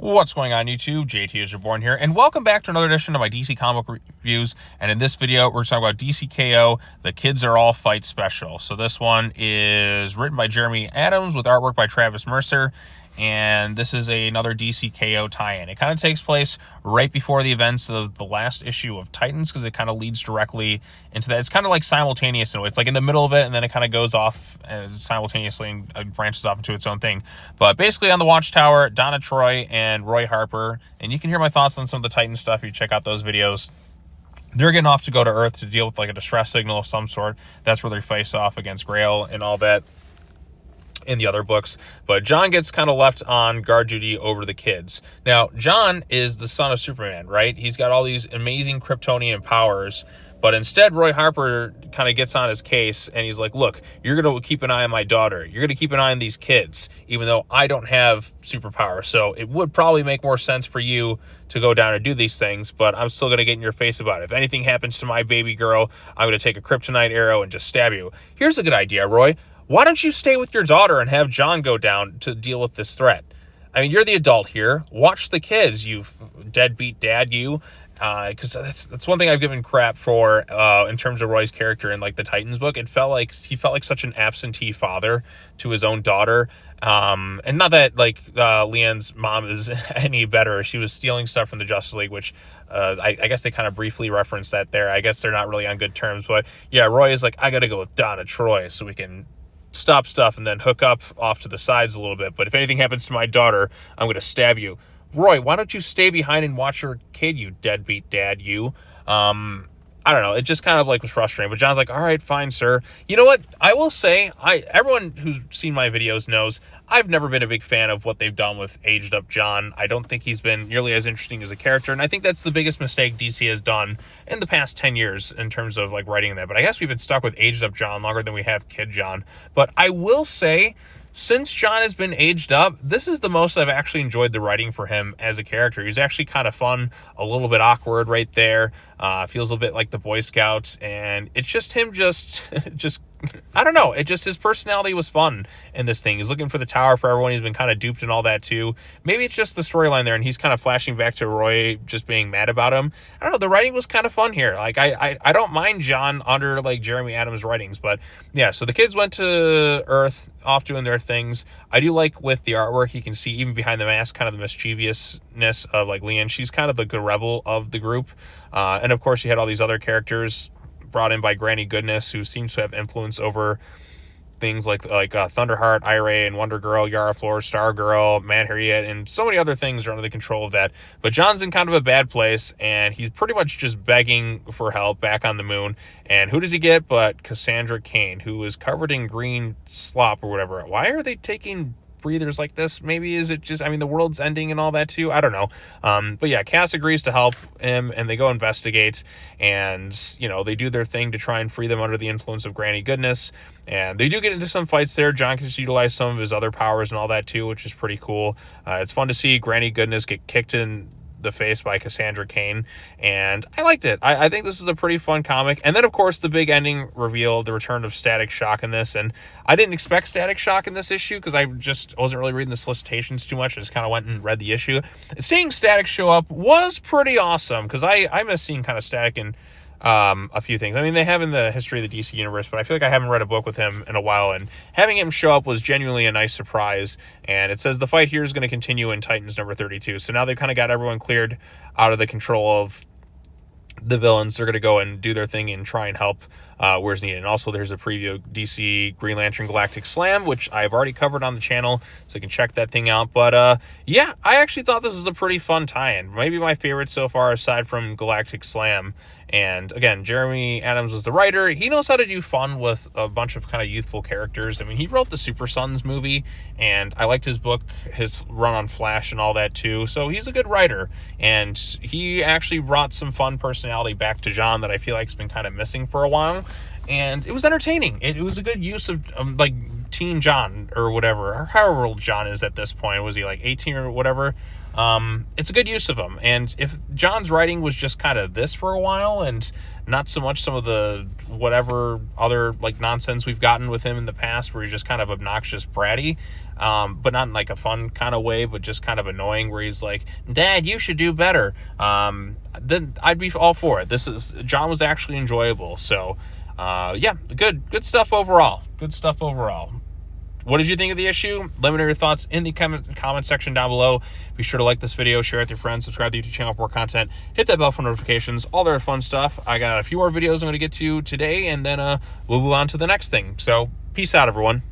What's going on, YouTube? JT is Reborn here, and welcome back to another edition of my DC comic book reviews. And in this video, we're talking about DC K.O, The Kids Are All Fight Special. So this one is written by Jeremy Adams with artwork by Travis Mercer, and this is another DC K.O tie-in. It kind of takes place right before the events of the last issue of Titans, because it kind of leads directly into that. It's kind of like simultaneous in a way. It's like in the middle of it, and then it kind of goes off simultaneously and branches off into its own thing. But basically on the Watchtower, Donna Troy and Roy Harper, and you can hear my thoughts on some of the Titan stuff if you check out those videos. They're getting off to go to Earth to deal with like a distress signal of some sort. That's where they face off against Grail and all that in the other books. But Jon gets kind of left on guard duty over the kids. Now, Jon is the son of Superman, right? He's got all these amazing Kryptonian powers, but instead Roy Harper kind of gets on his case and he's like, look, you're going to keep an eye on my daughter. You're going to keep an eye on these kids, even though I don't have superpowers. So it would probably make more sense for you to go down and do these things, but I'm still going to get in your face about it. If anything happens to my baby girl, I'm going to take a kryptonite arrow and just stab you. Here's a good idea, Roy. Why don't you stay with your daughter and have Jon go down to deal with this threat? I mean, you're the adult here. Watch the kids, you deadbeat dad, you. Because that's one thing I've given crap for in terms of Roy's character in like the Titans book. He felt like such an absentee father to his own daughter. And not that like Leanne's mom is any better. She was stealing stuff from the Justice League, which I guess they kind of briefly referenced that there. I guess they're not really on good terms. But yeah, Roy is like, I got to go with Donna Troy so we can stop stuff and then hook up off to the sides a little bit. But if anything happens to my daughter, I'm going to stab you. Roy, why don't you stay behind and watch your kid, you deadbeat dad, you? I don't know. It just kind of like was frustrating. But Jon's like, all right, fine, sir. You know what? I will say, everyone who's seen my videos knows I've never been a big fan of what they've done with aged up Jon. I don't think he's been nearly as interesting as a character. And I think that's the biggest mistake DC has done in the past 10 years in terms of like writing that. But I guess we've been stuck with aged up Jon longer than we have kid Jon. But I will say, since Jon has been aged up, this is the most I've actually enjoyed the writing for him as a character. He's actually kind of fun, a little bit awkward right there. Feels a bit like the Boy Scouts, and it's just him just I don't know. His personality was fun in this thing. He's looking for the tower for everyone. He's been kind of duped and all that too. Maybe it's just the storyline there, and he's kind of flashing back to Roy just being mad about him. I don't know. The writing was kind of fun here. Like I don't mind Jon under like Jeremy Adams' writings, but yeah. So the kids went to Earth, off doing their things. I do like with the artwork, you can see even behind the mask, kind of the mischievousness of like Leanne. She's kind of like the rebel of the group. And of course you had all these other characters brought in by Granny Goodness, who seems to have influence over things like Thunderheart, Iray, and Wonder Girl, Yara Flor, Stargirl, Mad Harriet, and so many other things are under the control of that. But Jon's in kind of a bad place, and he's pretty much just begging for help back on the moon. And who does he get but Cassandra Cain, who is covered in green slop or whatever. Why are they taking breathers like this? Maybe is it just, I mean, the world's ending and all that too, I don't know. But yeah, Cass agrees to help him, and they go investigate, and you know, they do their thing to try and free them under the influence of Granny Goodness, and they do get into some fights there. Jon can utilize some of his other powers and all that too, which is pretty cool. It's fun to see Granny Goodness get kicked in the face by Cassandra Cain, and I liked it. I think this is a pretty fun comic. And then of course the big ending reveal, the return of Static Shock in this, and I didn't expect Static Shock in this issue because I wasn't really reading the solicitations too much. I just kind of went and read the issue. Seeing Static show up was pretty awesome, because I miss seeing kind of Static in a few things. I mean, they have in the history of the DC universe, but I feel like I haven't read a book with him in a while, and having him show up was genuinely a nice surprise. And it says the fight here is going to continue in Titans number 32. So now they've kind of got everyone cleared out of the control of the villains. They're going to go and do their thing and try and help where's needed. And also there's a preview of DC Green Lantern Galactic Slam, which I've already covered on the channel, so you can check that thing out. But yeah, I actually thought this was a pretty fun tie-in. Maybe my favorite so far aside from Galactic Slam. And again, Jeremy Adams was the writer. He knows how to do fun with a bunch of kind of youthful characters. I mean, he wrote the Super Sons movie, and I liked his book, his run on Flash and all that too. So he's a good writer, and he actually brought some fun personality back to Jon that I feel like has been kind of missing for a while. And it was entertaining. It was a good use of like teen Jon or whatever, or however old Jon is at this point. Was he like 18 or whatever? It's a good use of him. And if Jon's writing was just kind of this for a while and not so much some of the whatever other like nonsense we've gotten with him in the past where he's just kind of obnoxious bratty, but not in like a fun kind of way, but just kind of annoying where he's like, Dad, you should do better, then I'd be all for it. Jon was actually enjoyable. So yeah, good stuff overall. Good stuff overall. What did you think of the issue? Let me know your thoughts in the comment section down below. Be sure to like this video, share it with your friends, subscribe to the YouTube channel for more content, hit that bell for notifications, all that fun stuff. I got a few more videos I'm going to get to today, and then we'll move on to the next thing. So peace out, everyone.